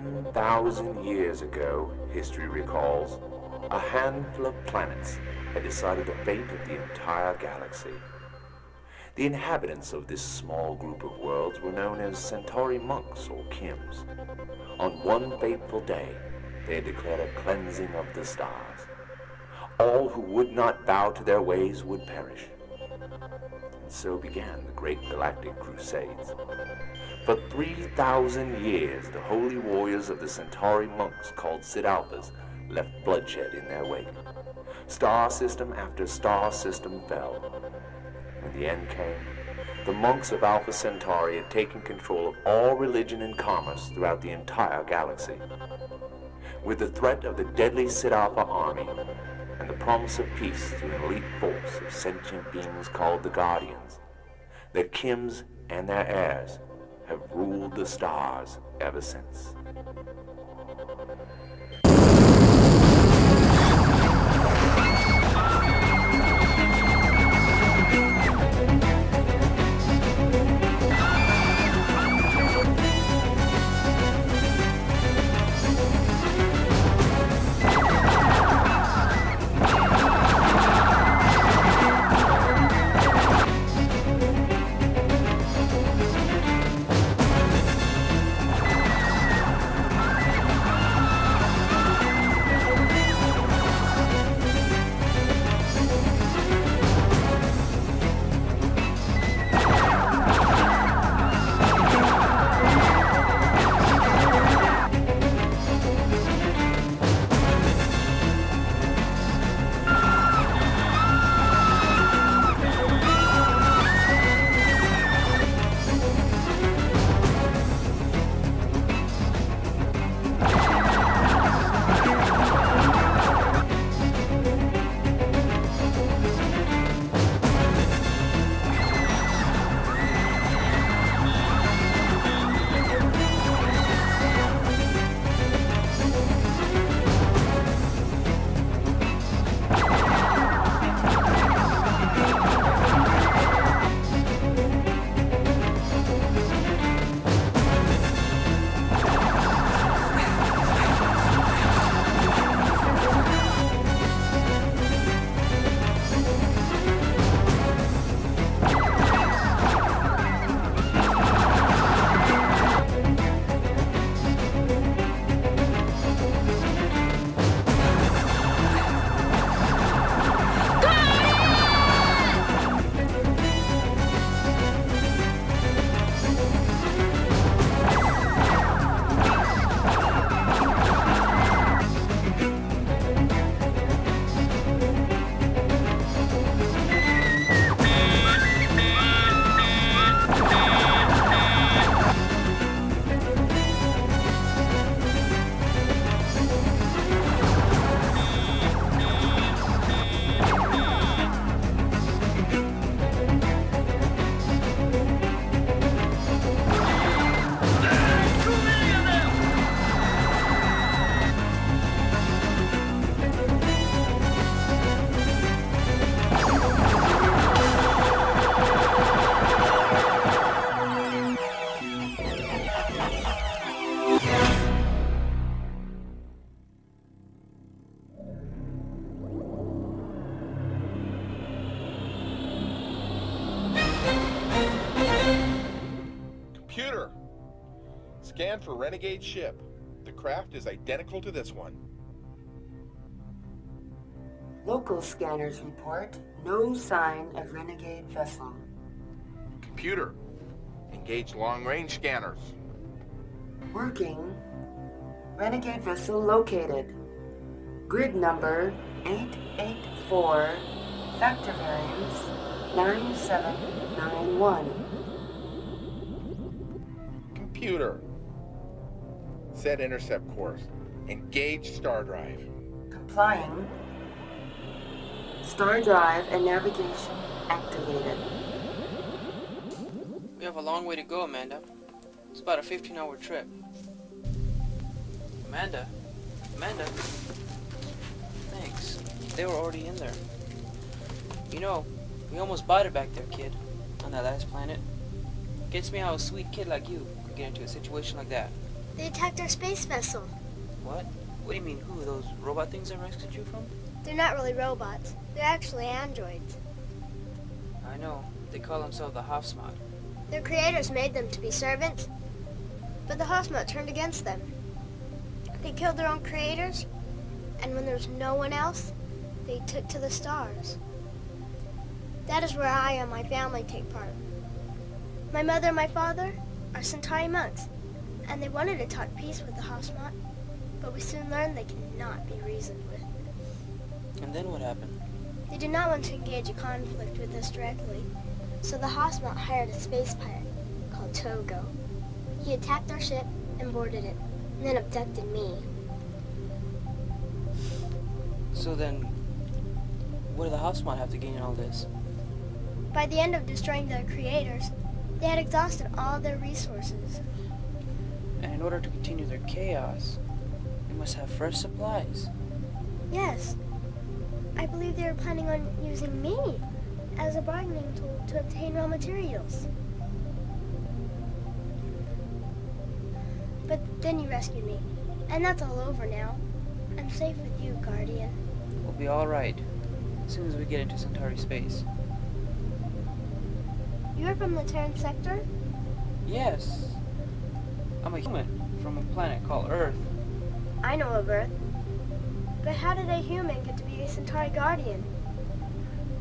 10,000 years ago, history recalls, a handful of planets had decided the fate of the entire galaxy. The inhabitants of this small group of worlds were known as Centauri monks or Kims. On one fateful day, they had declared a cleansing of the stars. All who would not bow to their ways would perish. And so began the Great Galactic Crusades. For 3,000 years, the holy warriors of the Centauri monks called Sid-Alphas left bloodshed in their wake. Star system after star system fell. When the end came, the monks of Alpha Centauri had taken control of all religion and commerce throughout the entire galaxy. With the threat of the deadly Sid-Alpha army and the promise of peace through an elite force of sentient beings called the Guardians, the Kims and their heirs have ruled the stars ever since. Computer, scan for renegade ship. The craft is identical to this one. Local scanners report no sign of renegade vessel. Computer, engage long-range scanners. Working. Renegade vessel located. Grid number 884, factor variance 9791. Computer, set intercept course. Engage star drive. Complying. Star drive and navigation activated. We have a long way to go, Amanda. It's about a 15-hour trip. Amanda? Amanda? Thanks. They were already in there. You know, we almost bought it back there, kid. On that last planet. Gets me how a sweet kid like you could get into a situation like that. They attacked our space vessel. What? What do you mean, who? Those robot things I rescued you from? They're not really robots. They're actually androids. I know. They call themselves the Hofsmod. Their creators made them to be servants, but the Hofsmod turned against them. They killed their own creators, and when there was no one else, they took to the stars. That is where I and my family take part. My mother and my father are Centauri monks, and they wanted to talk peace with the Hofsmod, but we soon learned they cannot be reasoned with. And then what happened? They did not want to engage a conflict with us directly, so the Hofsmod hired a space pirate called Togo. He attacked our ship and boarded it, and then abducted me. So then, what do the Hofsmod have to gain in all this? By the end of destroying their creators, they had exhausted all their resources. And in order to continue their chaos, they must have fresh supplies. Yes. I believe they were planning on using me as a bargaining tool to obtain raw materials. But then you rescued me, and that's all over now. I'm safe with you, Guardian. We'll be alright, as soon as we get into Centauri space. You're from the Terran sector? Yes. I'm a human from a planet called Earth. I know of Earth. But how did a human get to be a Centauri Guardian?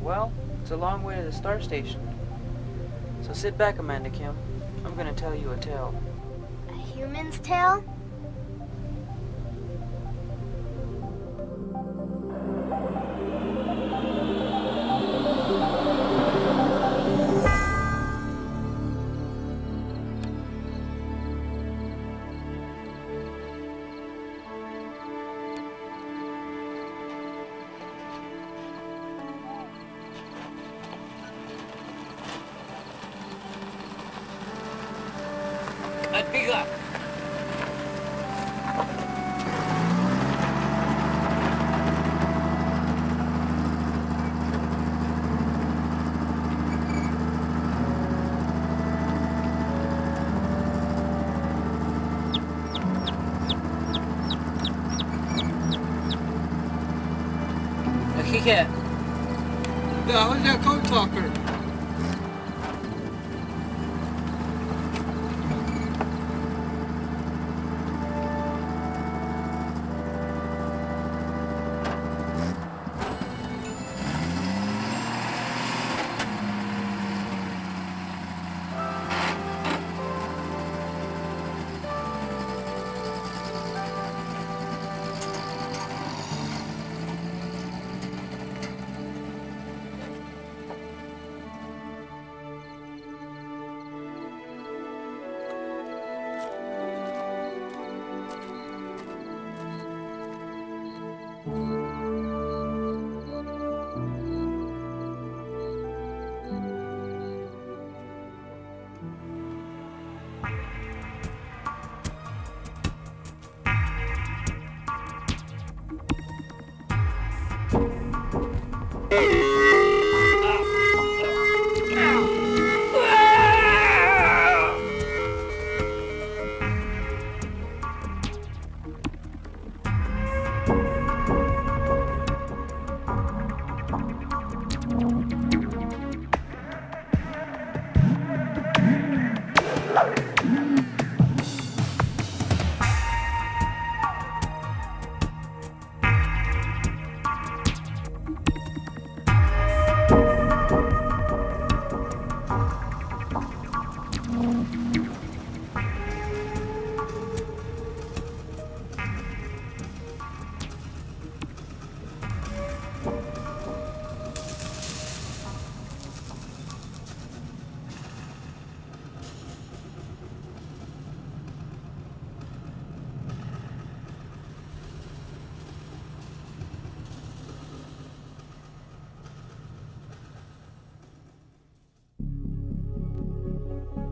Well, it's a long way to the star station. So sit back, Amanda Kim. I'm gonna tell you a tale. A human's tale? Bigger. Here. Да, он для контакта.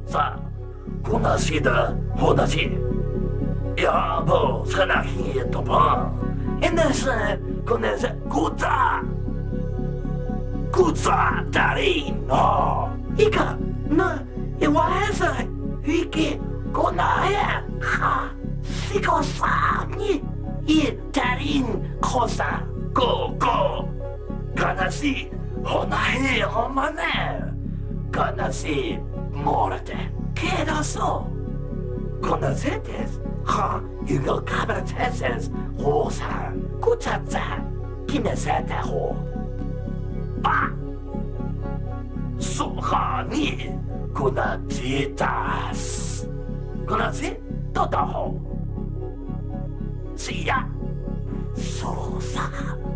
자, 고나시다 호나시. 여보, 사나히 도봐. 에너스, 고나시 구자. 구자 다리노. 이까, 너, 이와해서, 이게 고나야. 하, 이곳삼이 이 달인 코사 고고 가나시 호나해 어머네 가나시 모르데 깨졌어 가나세테스 하 이거 카바테세스 호상 구차자 기네세테호 빠 수하니 구나지타스 구나지 또다호 시야 소사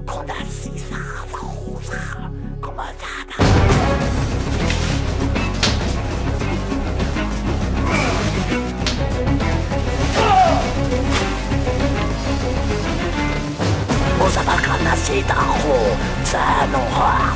구나시사 소사 고마다다 오사바카나시다호 자노화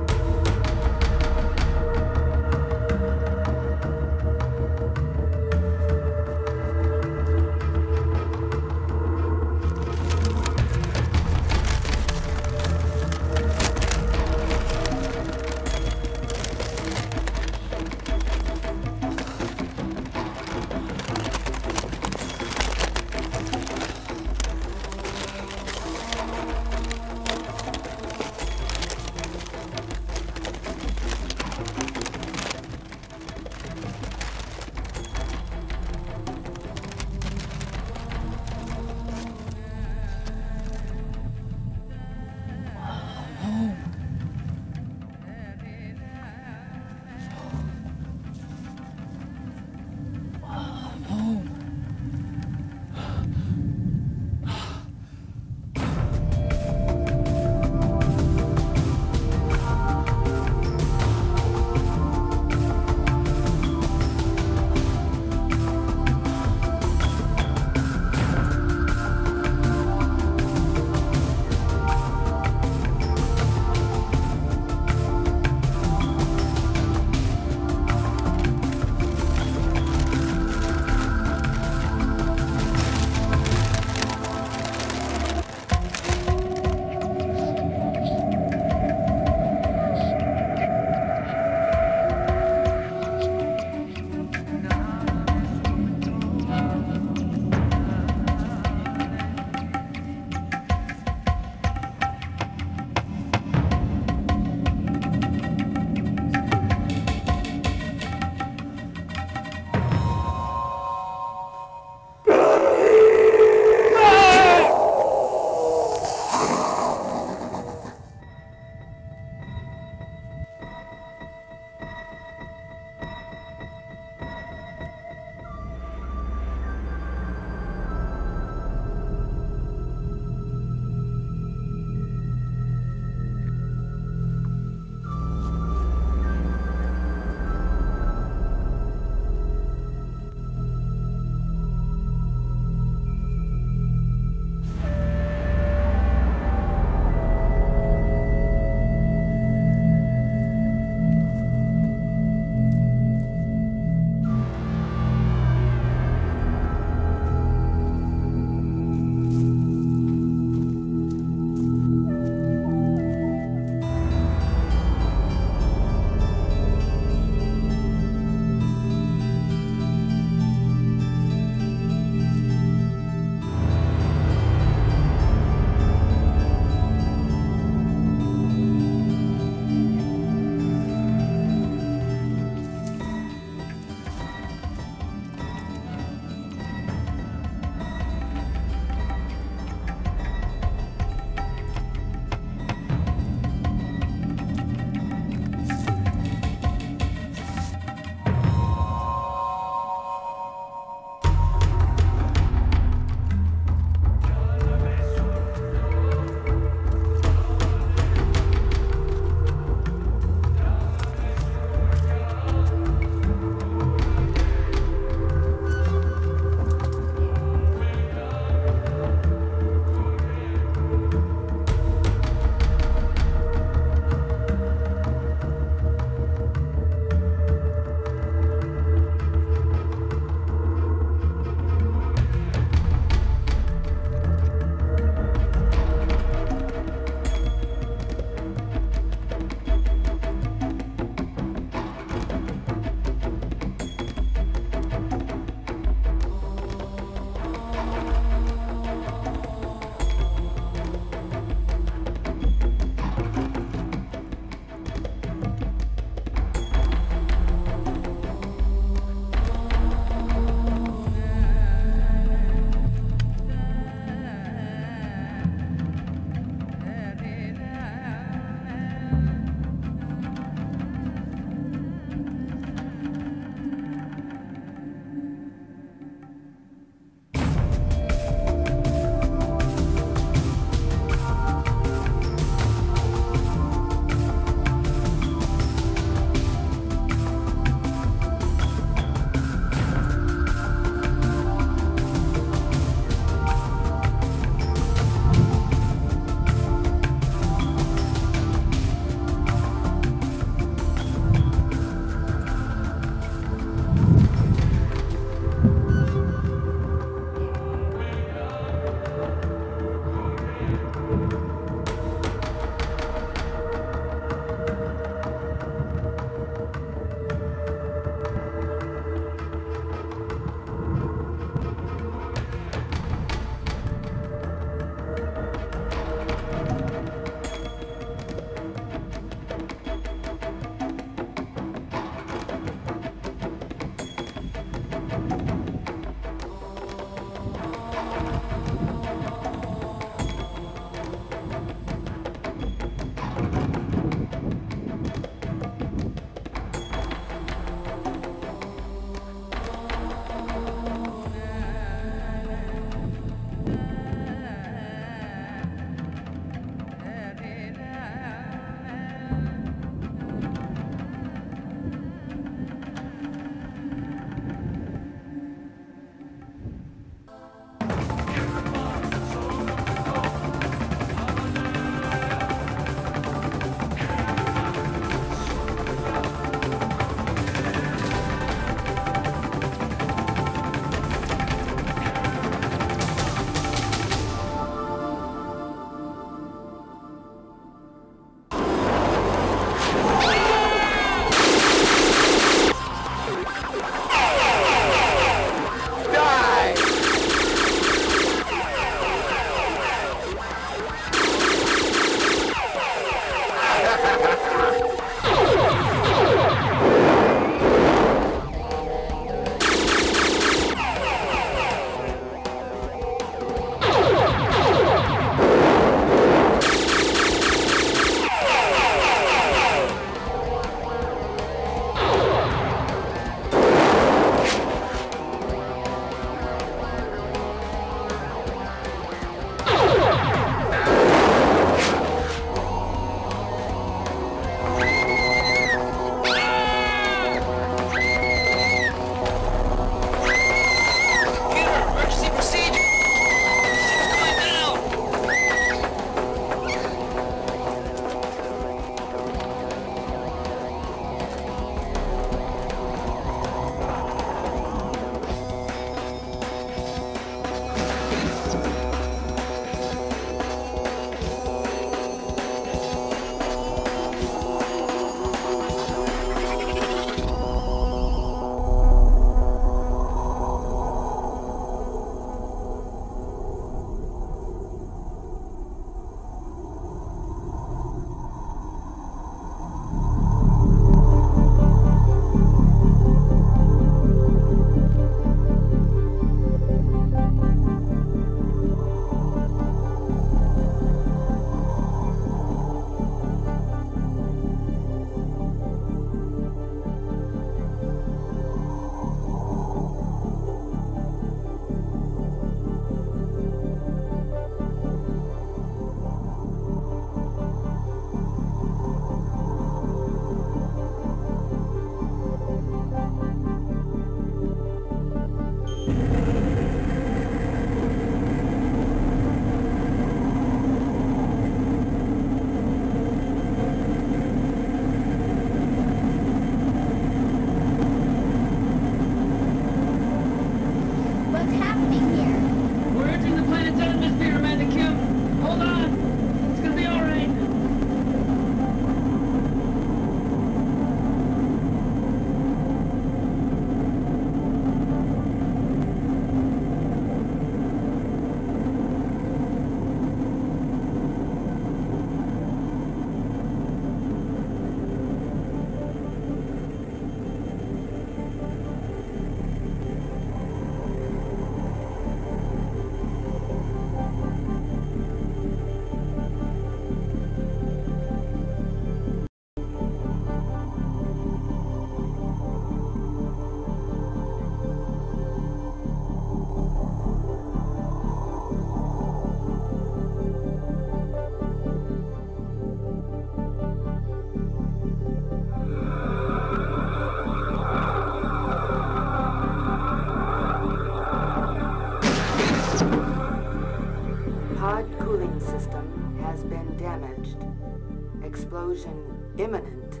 Explosion imminent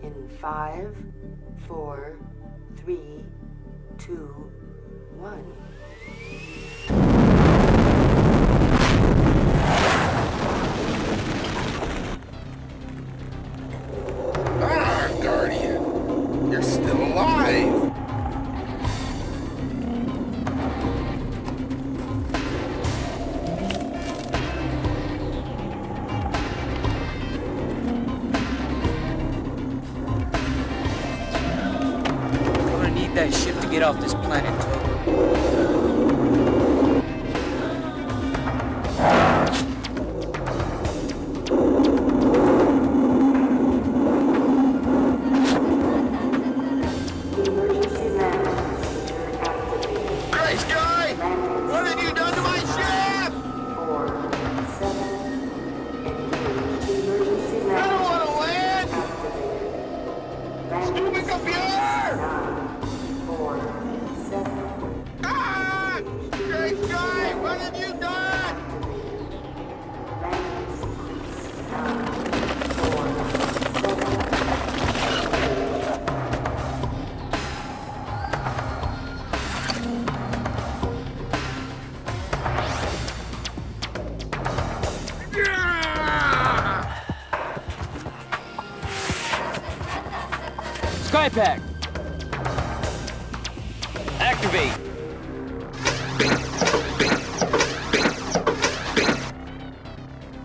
in 5, 4, 3, 2, 1. Ah, Guardian! You're still alive! That ship to get off this planet, Togo. Emergency landing procedure activated. Graysky! What have you done to my ship? 4, 7. Engage emergency landing. I don't want to land! Activated. Stupid computer! 9, 4, 7. Ah! Graysky! What have you done? Landing sequence 9, 4, 7. Skypack! Activate!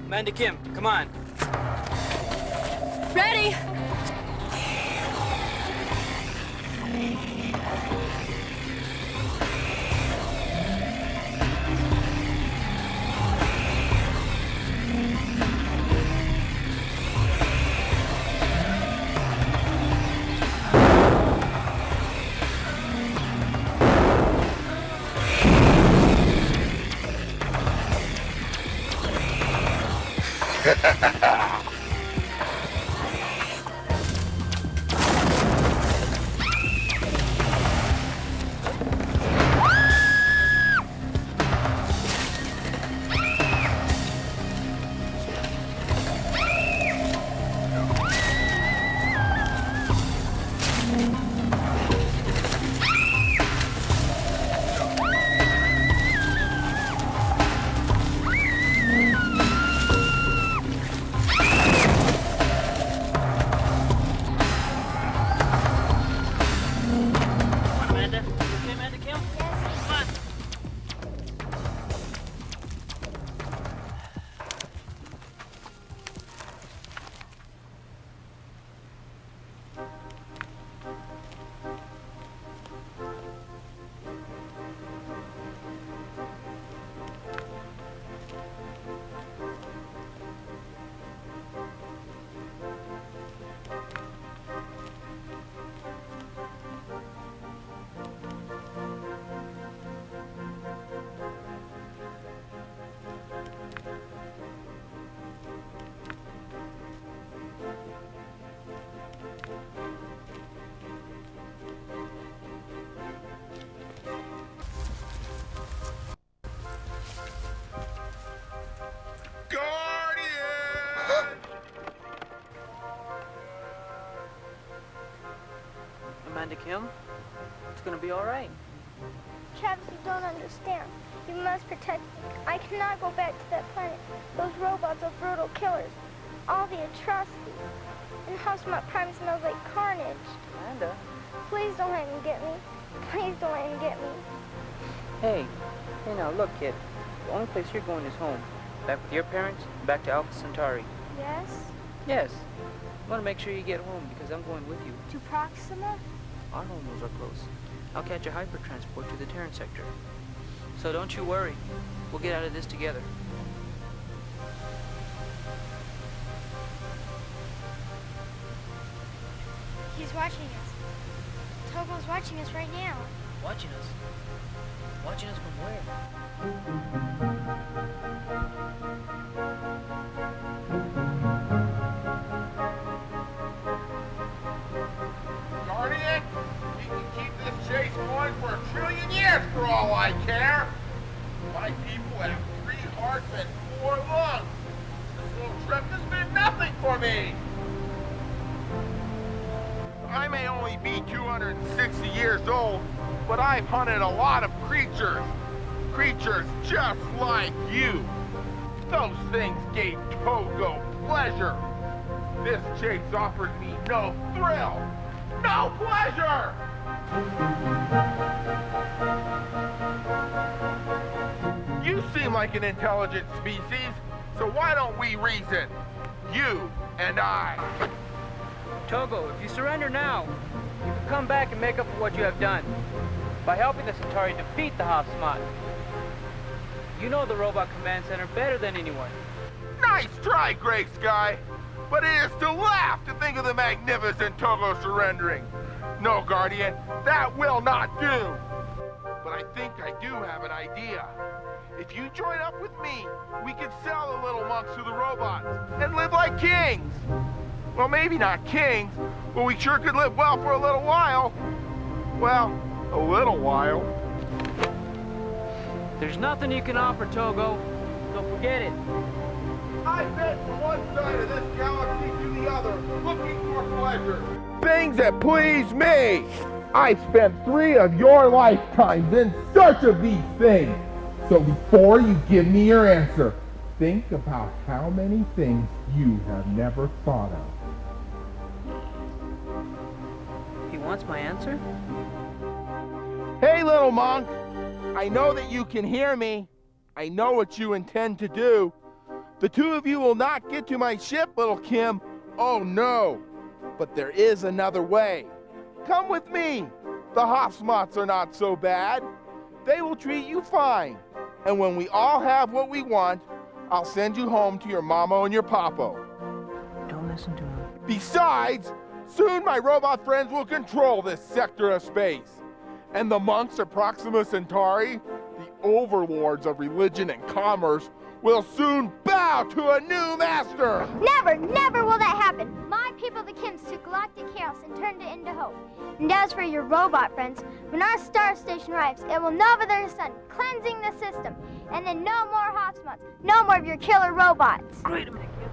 Amanda Kim, come on. Ready? Amanda Kim, it's gonna be all right. Travis, you don't understand. You must protect me. I cannot go back to that planet. Those robots are brutal killers. All the atrocities. And Housemont Prime smells like carnage. Amanda? Please don't let him get me. Please don't let him get me. Hey now, look, kid. The only place you're going is home. Back with your parents, back to Alpha Centauri. Yes? Yes. I want to make sure you get home because I'm going with you. To Proxima? Our homes are close. I'll catch a hypertransport to the Terran sector. So don't you worry. We'll get out of this together. He's watching us. Togo's watching us right now. Watching us? Watching us from where? Guardian, we can keep this chase going for 1 trillion years for all I care. My people have 3 hearts and 4 lungs. This little trip has been nothing for me! I may only be 260 years old, but I've hunted a lot of creatures. Creatures just like you. Those things gave Togo pleasure. This chase offers me no thrill, no pleasure! You seem like an intelligent species, so why don't we reason? You and I. Togo, if you surrender now, you can come back and make up for what you have done by helping the Centauri defeat the Hoffsmot. You know the Robot Command Center better than anyone. Nice try, Graysky, but it is to laugh to think of the magnificent Togo surrendering. No, Guardian, that will not do. But I think I do have an idea. If you join up with me, we could sell the little monks to the robots and live like kings. Well, maybe not kings, but we sure could live well for a little while. Well, a little while. There's nothing you can offer, Togo, so forget it. I've been from one side of this galaxy to the other, looking for pleasure. Things that please me. I spent 3 of your lifetimes in search of these things. So before you give me your answer, think about how many things you have never thought of. He wants my answer? Hey, little monk. I know that you can hear me. I know what you intend to do. The 2 of you will not get to my ship, little Kim. Oh, no. But there is another way. Come with me. The Hoffsmots are not so bad. They will treat you fine. And when we all have what we want, I'll send you home to your mama and your papa. Don't listen to him. Besides, soon my robot friends will control this sector of space. And the monks of Proxima Centauri, the overlords of religion and commerce, will soon bow to a new master! Never, never will that happen. My people, the Kims, took galactic chaos and turned it into hope. And as for your robot friends, when our star station arrives, it will nova their sun, cleansing the system. And then no more Hoffsmots, no more of your killer robots. Wait a minute, Kim.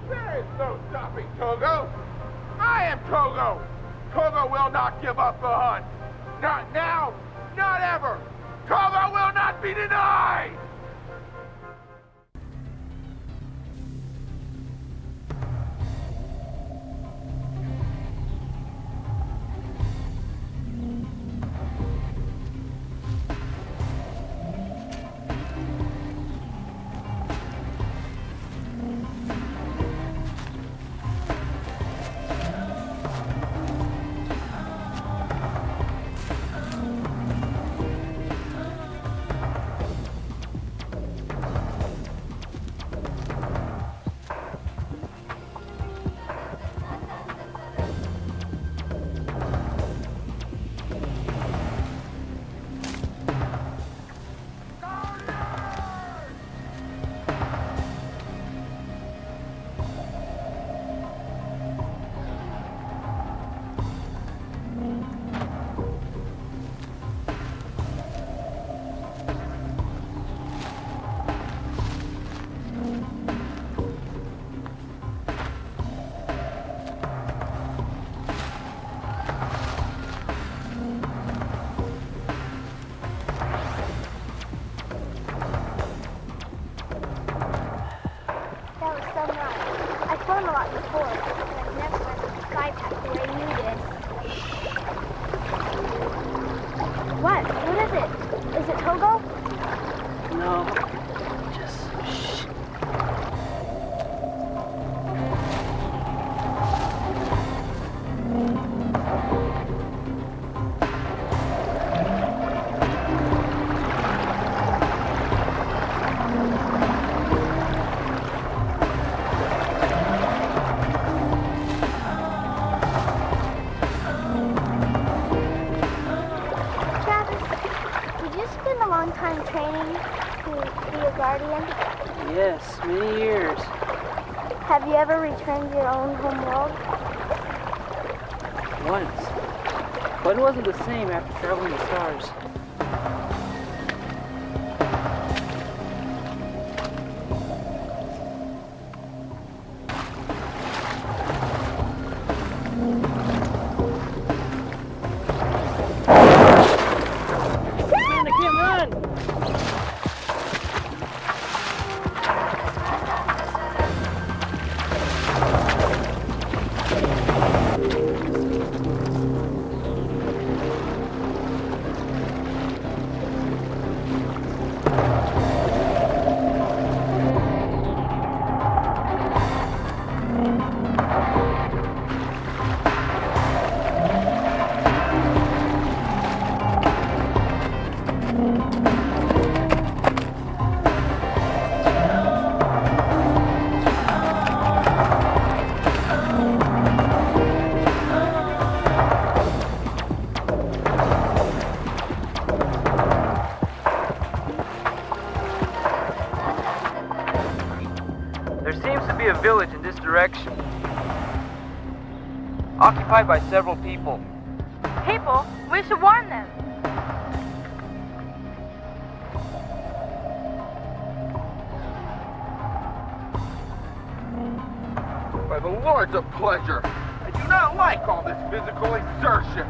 There is no stopping Togo. I am Togo. Togo will not give up the hunt. Not now, not ever. Togo will not be denied! Yes, many years. Have you ever returned to your own home world? Once. But it wasn't the same after traveling the stars. A village in this direction, occupied by several people. People? We should warn them. By the Lords of Pleasure, I do not like all this physical exertion.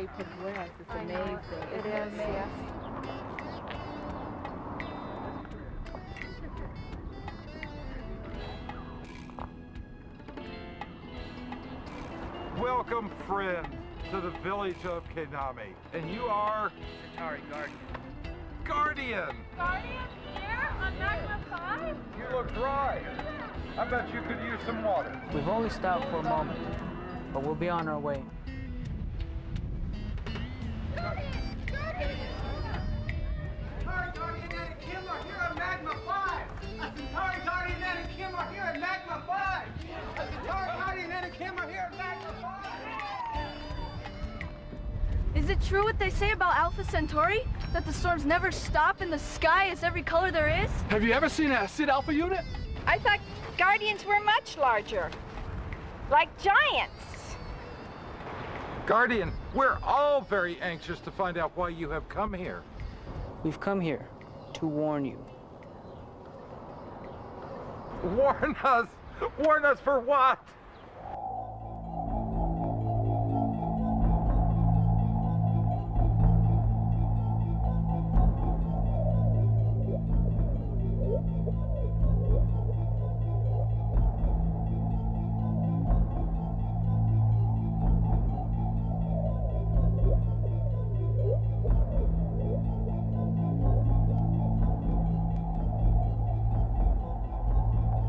they progress. It's amazing. It is, yes. Welcome, friend, to the village of Kenami. And you are? Centauri Guardian. Guardian! Guardian, here on Magma 5? You look dry. I bet you could use some water. We've only stopped for a moment, but we'll be on our way. Guardian! Guardian! Centauri Guardian and Kim are here at Magma 5! A Centauri Guardian and Kim are here at Magma 5! A Centauri Guardian and Kim are here at Magma 5! Is it true what they say about Alpha Centauri? That the storms never stop and the sky is every color there is? Have you ever seen a SID Alpha unit? I thought Guardians were much larger. Like giants. Guardian, we're all very anxious to find out why you have come here. We've come here to warn you. Warn us? Warn us for what?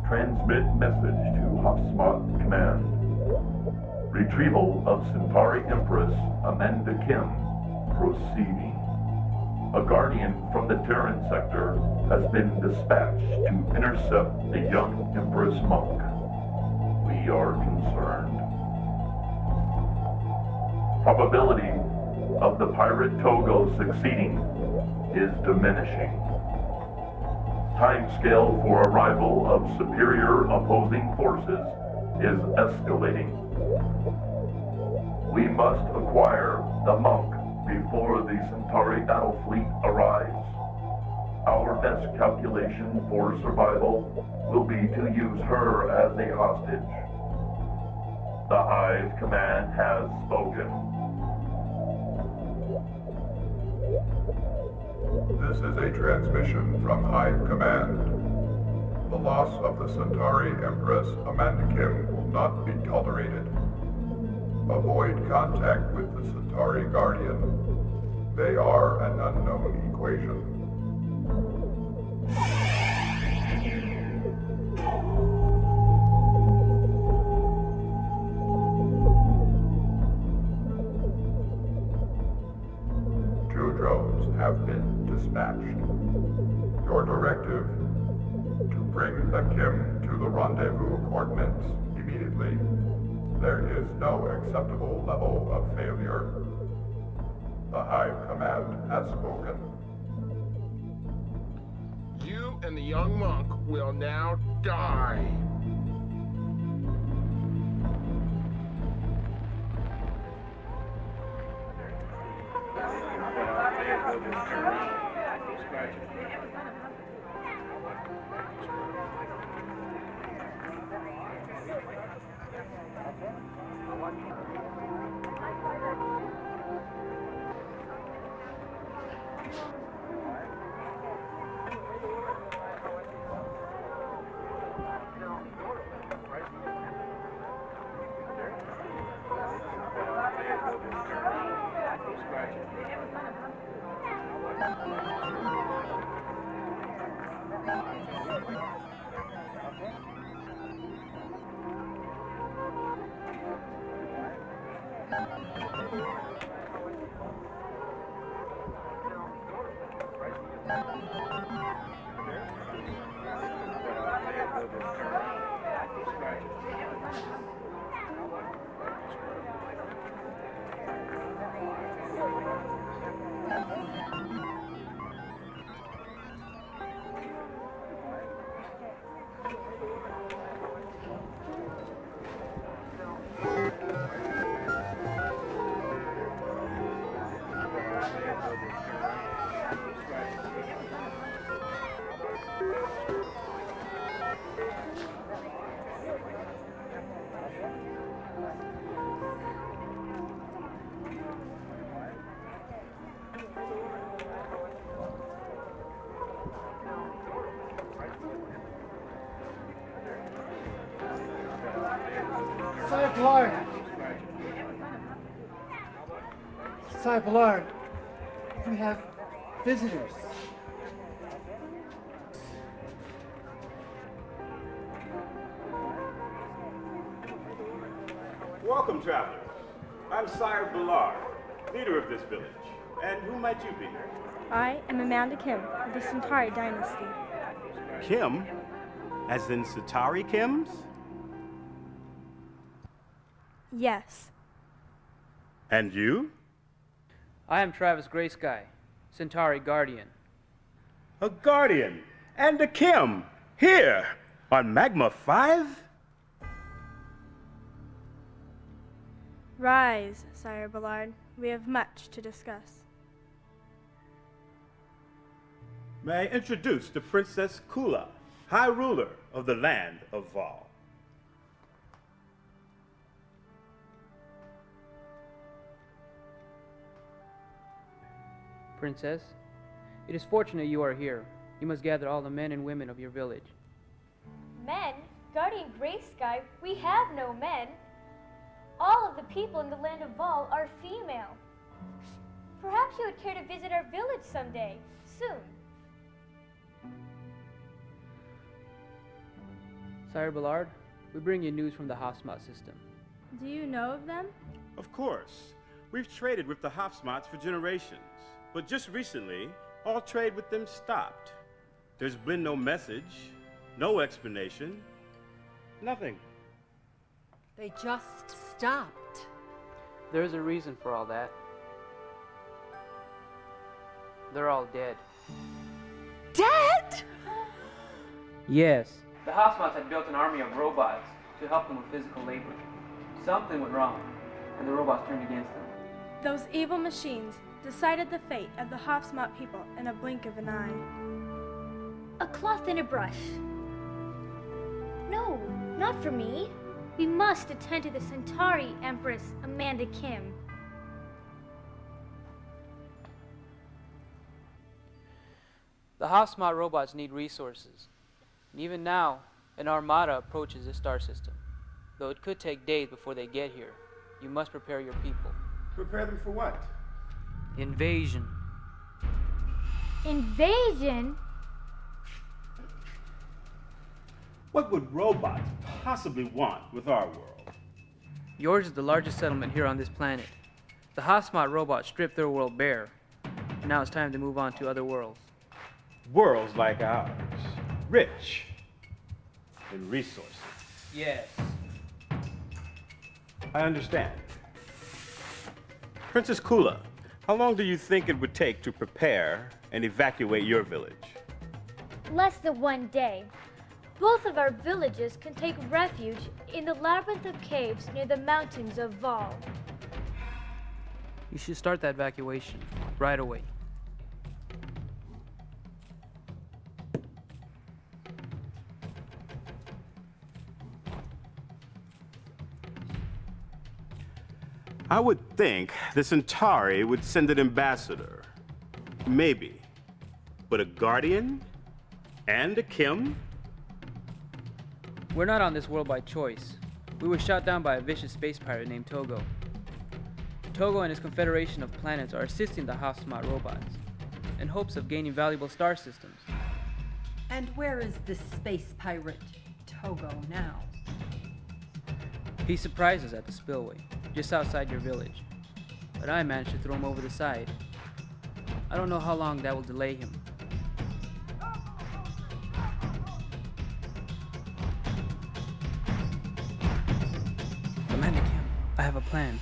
Transmit message to Hotspot Command. Retrieval of Centauri Empress Amanda Kim proceeding. A Guardian from the Terran sector has been dispatched to intercept the young Empress monk. We are concerned. Probability of the pirate Togo succeeding is diminishing. Timescale for arrival of superior opposing forces is escalating. We must acquire the monk before the Centauri battle fleet arrives. Our best calculation for survival will be to use her as a hostage. The Hive Command has spoken. This is a transmission from Hive Command. The loss of the Centauri Empress Amanda Kim will not be tolerated. Avoid contact with the Centauri Guardian. They are an unknown equation. Two drones have been dispatched. Your directive, to bring the Kim to the rendezvous coordinates immediately. There is no acceptable level of failure. The Hive Command has spoken. You and the young monk will now die. Sci-Fi, we have visitors. Welcome, travelers. I'm Sire Ballard, leader of this village. And who might you be? I am Amanda Kim of the Centauri dynasty. Kim? As in Centauri Kims? Yes. And you? I am Travis Graysky, Centauri Guardian. A Guardian and a Kim here on Magma 5? Rise, Sire Ballard. We have much to discuss. May I introduce the Princess Kula, High Ruler of the land of Val. Princess, it is fortunate you are here. You must gather all the men and women of your village. Men? Guardian Graysky, we have no men. All of the people in the land of Val are female. Perhaps you would care to visit our village someday, soon. Sire Ballard, we bring you news from the Hofsmot system. Do you know of them? Of course. We've traded with the Hofsmots for generations. But just recently, all trade with them stopped. There's been no message, no explanation, nothing. They just stopped. There is a reason for all that. They're all dead. Dead? Yes. The Hofsmots had built an army of robots to help them with physical labor. Something went wrong, and the robots turned against them. Those evil machines decided the fate of the Hofsmot people in a blink of an eye. A cloth and a brush. No, not for me. We must attend to the Centauri Empress, Amanda Kim. The Hofsmot robots need resources. And even now, an armada approaches this star system. Though it could take days before they get here, you must prepare your people. Prepare them for what? Invasion. Invasion? What would robots possibly want with our world? Yours is the largest settlement here on this planet. The Hofsmot robots stripped their world bare. Now it's time to move on to other worlds. Worlds like ours. Rich in resources. Yes. I understand. Princess Kula, how long do you think it would take to prepare and evacuate your village? Less than 1 day. Both of our villages can take refuge in the labyrinth of caves near the mountains of Val. You should start that evacuation right away. I would think the Centauri would send an ambassador. Maybe. But a Guardian? And a Kim? We're not on this world by choice. We were shot down by a vicious space pirate named Togo. Togo and his confederation of planets are assisting the Hofsmot robots in hopes of gaining valuable star systems. And where is this space pirate, Togo, now? He surprised us at the spillway, just outside your village. But I managed to throw him over the side. I don't know how long that will delay him. Amanda Kim, I have a plan.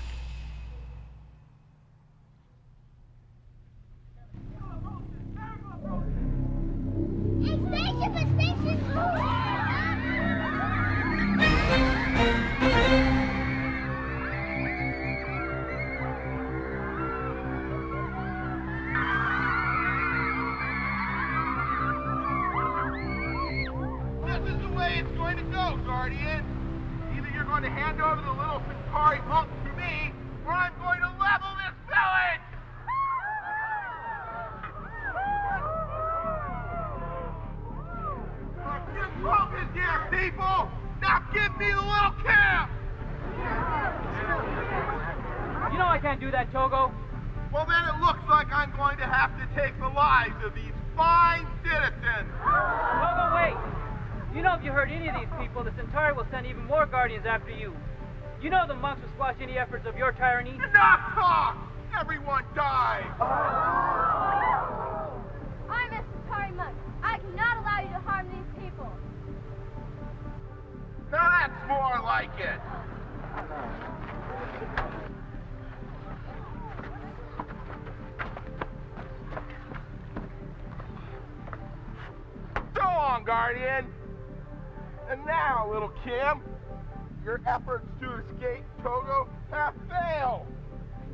To hand over the little Centauri punks to me, or I'm going to level this village! This punk is here, people! Now give me the little camp! You know I can't do that, Togo. Well, then it looks like I'm going to have to take the lives of these fine citizens. Togo, wait. You know if you hurt any of these people, the Centauri will send even more Guardians after you. You know the monks will squash any efforts of your tyranny. Enough talk! Everyone die! I'm a Centauri monk. I cannot allow you to harm these people. Now that's more like it. So long, Guardian. And now, little Kim, your efforts to escape Togo have failed.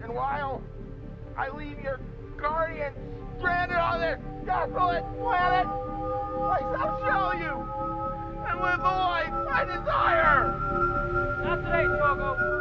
And while I leave your Guardian stranded on this desolate planet, I shall show you and live the life I desire. Not today, Togo.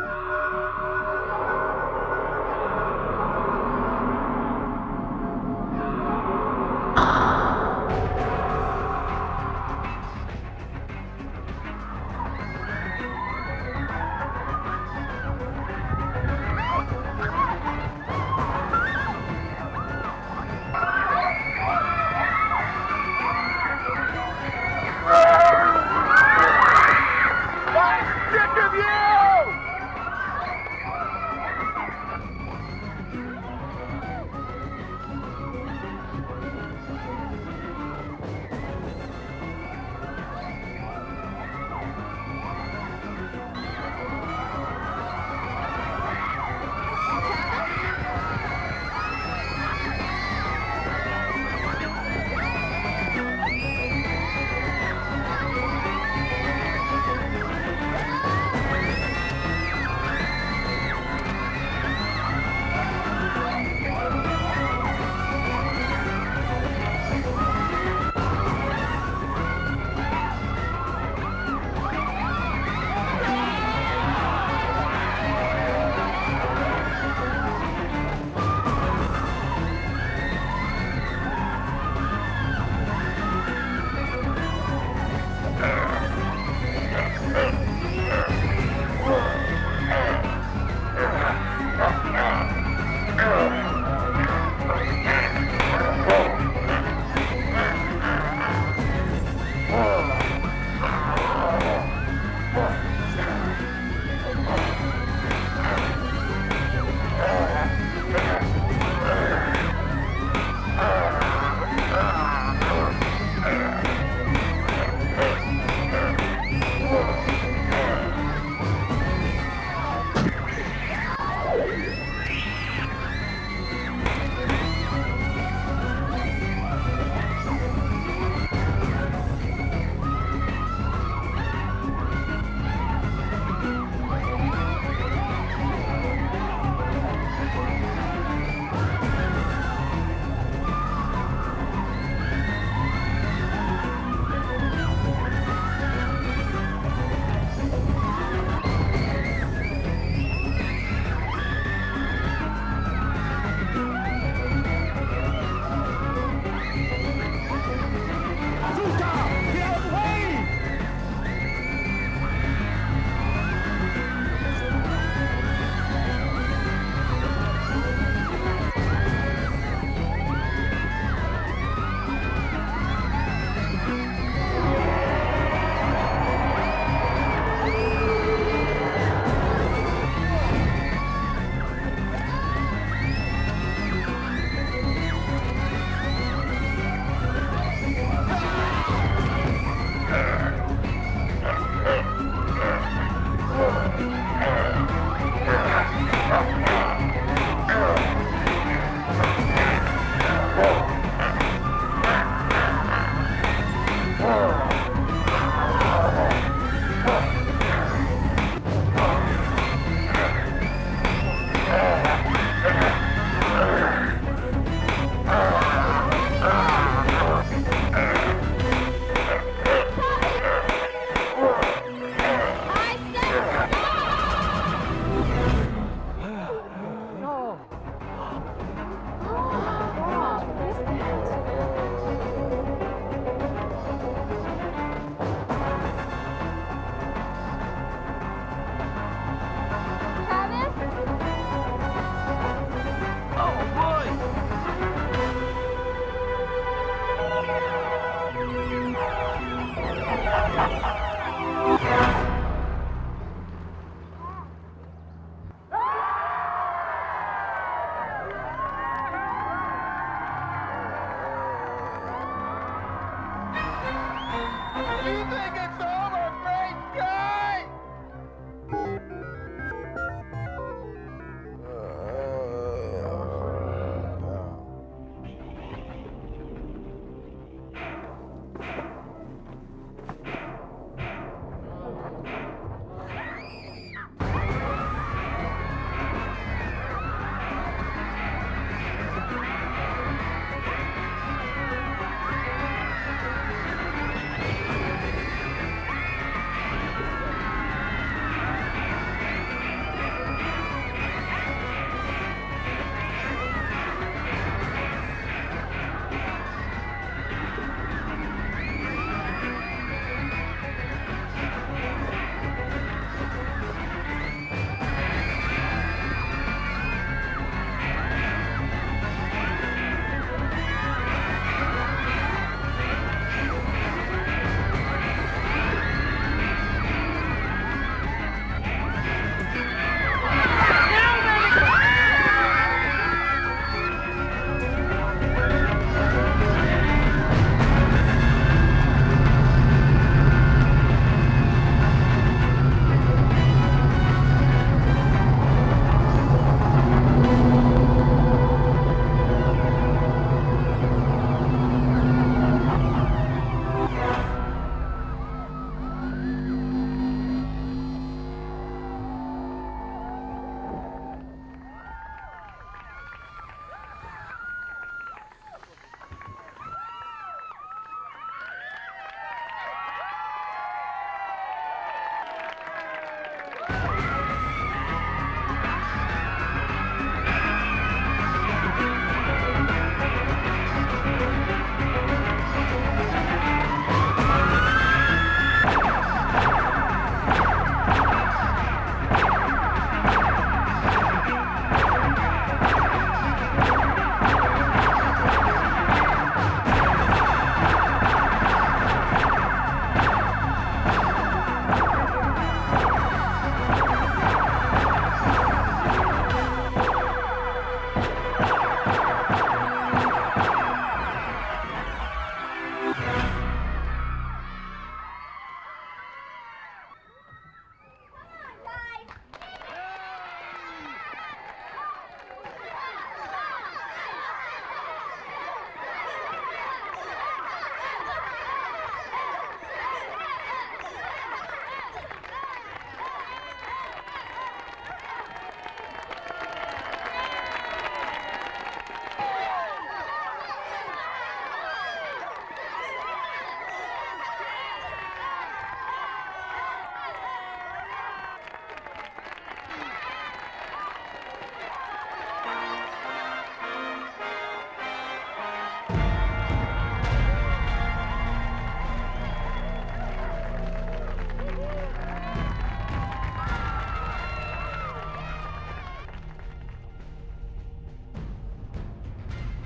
You think it's over, Gray Sky?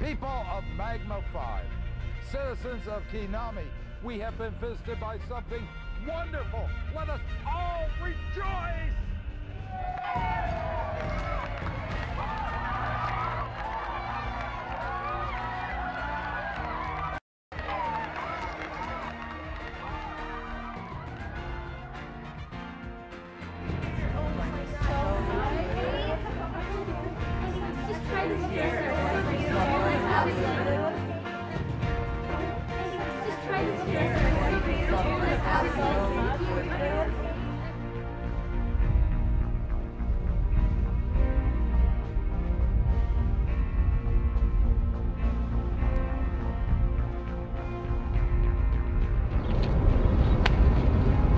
People of Magma 5, citizens of Kinami, we have been visited by something wonderful. Let us all rejoice!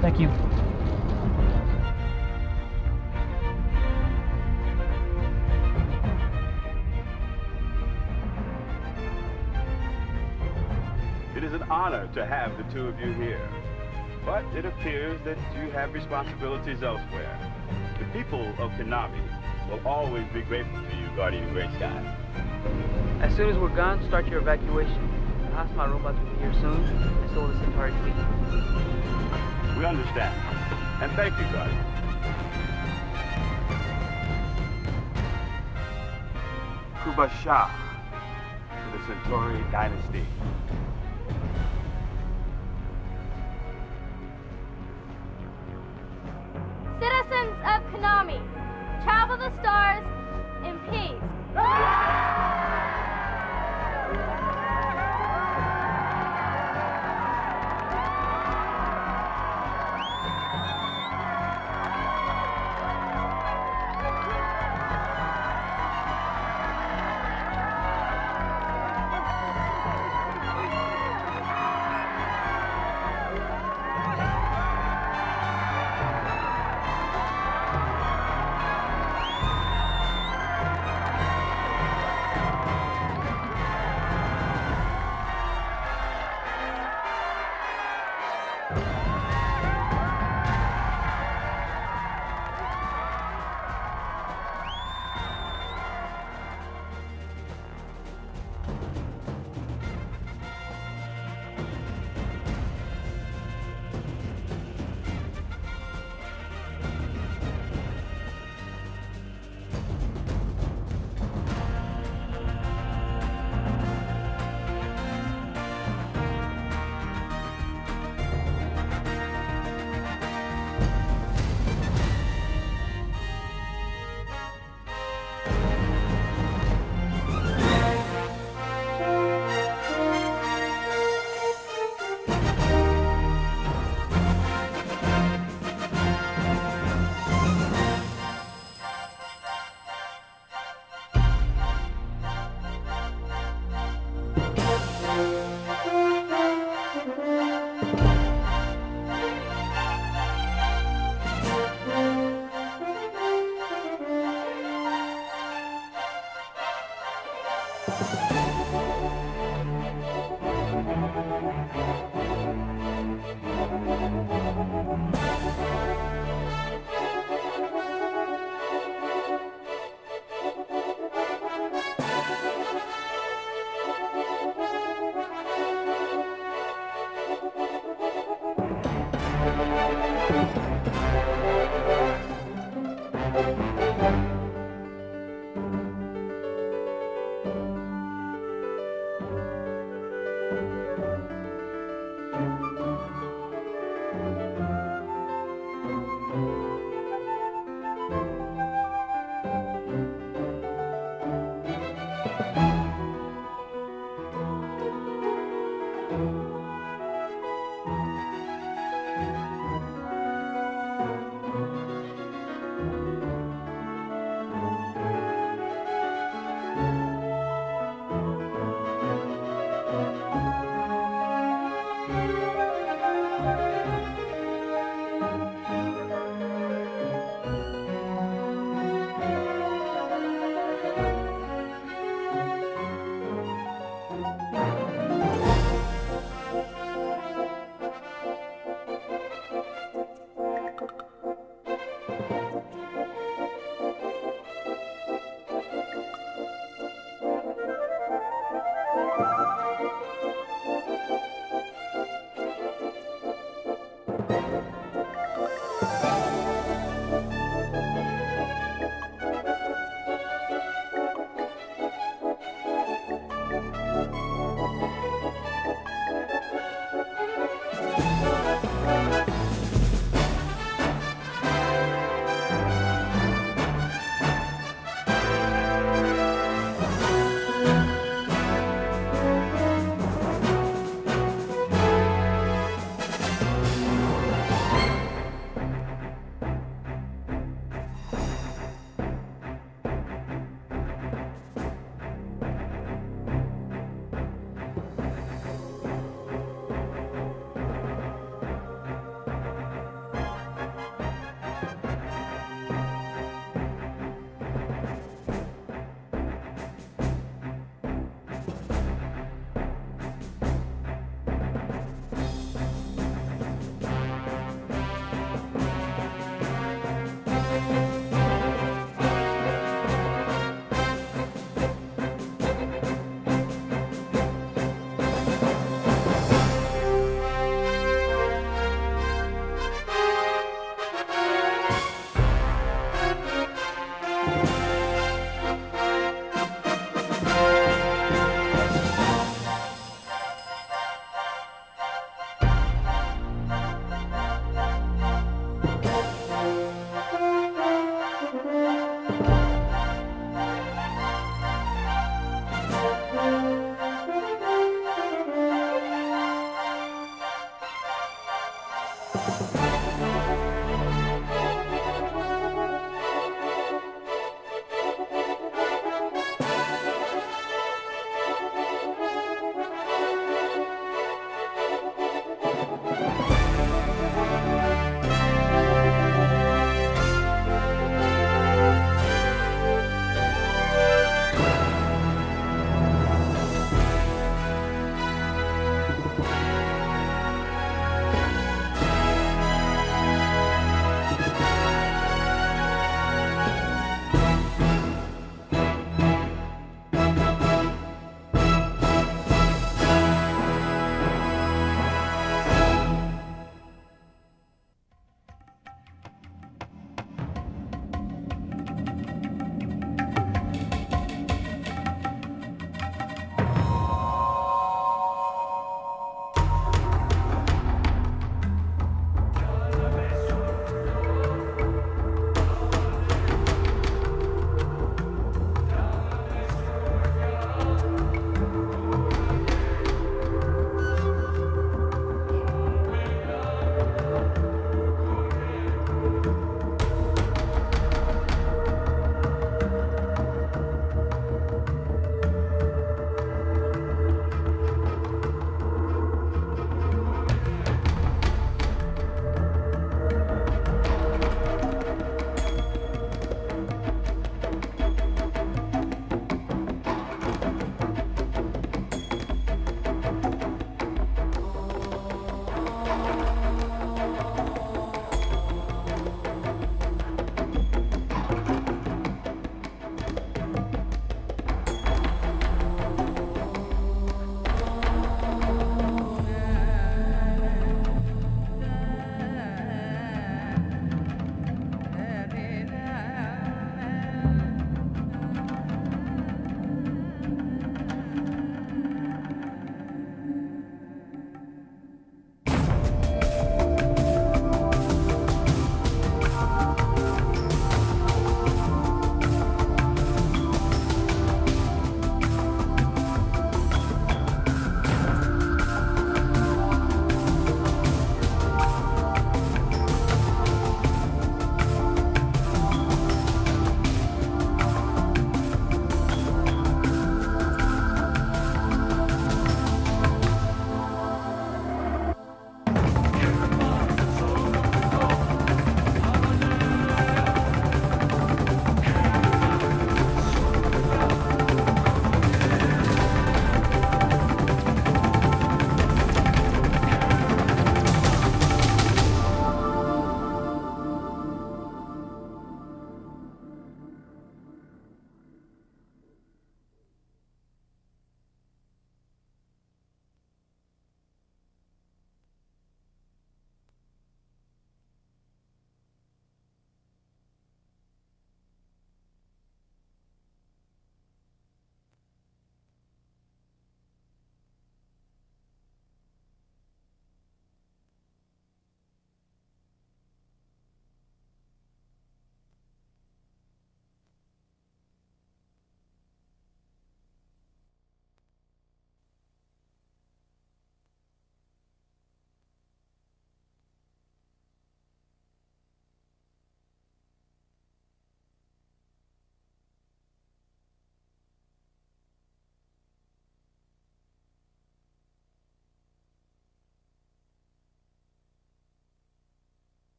Thank you. It is an honor to have the two of you here. But it appears that you have responsibilities elsewhere. The people of Kinami will always be grateful to you, Guardian Graysky. As soon as we're gone, start your evacuation. The Hostmod robots will be here soon, and so will the Centauri fleet. We understand. And thank you, Guardian. Kubasha to the Centauri dynasty. Konami. Travel the stars in peace. Togo.